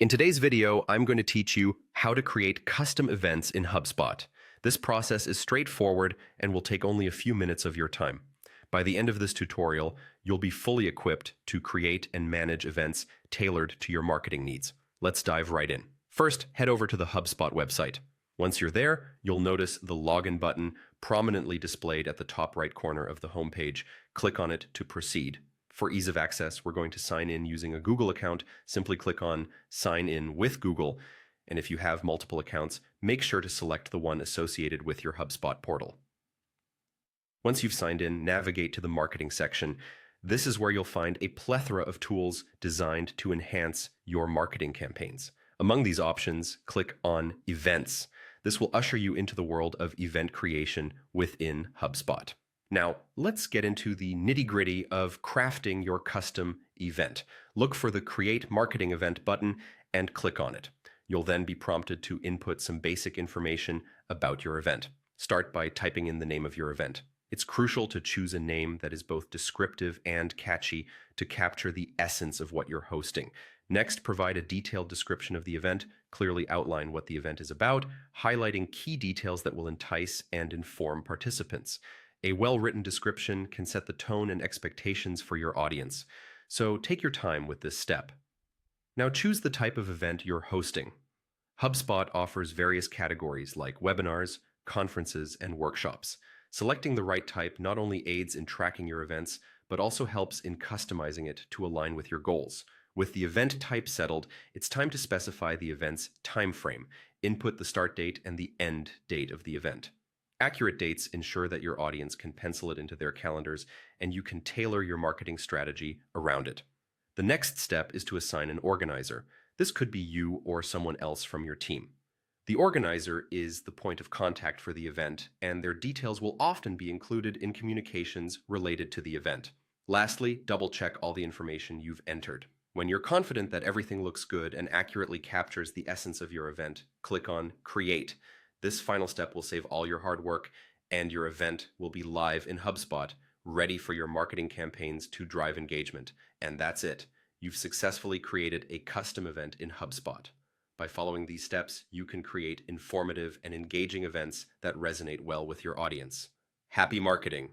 In today's video, I'm going to teach you how to create custom events in Hubspot. This process is straightforward and will take only a few minutes of your time. By the end of this tutorial, you'll be fully equipped to create and manage events tailored to your marketing needs. Let's dive right in. First, head over to the Hubspot website. Once you're there, you'll notice the login button prominently displayed at the top right corner of the homepage. Click on it to proceed. For ease of access, we're going to sign in using a Google account. Simply click on Sign in with Google. And if you have multiple accounts, make sure to select the one associated with your HubSpot portal. Once you've signed in, navigate to the marketing section. This is where you'll find a plethora of tools designed to enhance your marketing campaigns. Among these options, click on Events. This will usher you into the world of event creation within HubSpot. Now, let's get into the nitty-gritty of crafting your custom event. Look for the Create Marketing Event button and click on it. You'll then be prompted to input some basic information about your event. Start by typing in the name of your event. It's crucial to choose a name that is both descriptive and catchy to capture the essence of what you're hosting. Next, provide a detailed description of the event, clearly outline what the event is about, highlighting key details that will entice and inform participants. A well-written description can set the tone and expectations for your audience, so take your time with this step. Now choose the type of event you're hosting. HubSpot offers various categories like webinars, conferences, and workshops. Selecting the right type not only aids in tracking your events, but also helps in customizing it to align with your goals. With the event type settled, it's time to specify the event's time frame. Input the start date and the end date of the event. Accurate dates ensure that your audience can pencil it into their calendars and you can tailor your marketing strategy around it. The next step is to assign an organizer. This could be you or someone else from your team. The organizer is the point of contact for the event, and their details will often be included in communications related to the event. Lastly, double-check all the information you've entered. When you're confident that everything looks good and accurately captures the essence of your event, click on Create. This final step will save all your hard work, and your event will be live in HubSpot, ready for your marketing campaigns to drive engagement. And that's it. You've successfully created a custom event in HubSpot. By following these steps, you can create informative and engaging events that resonate well with your audience. Happy marketing!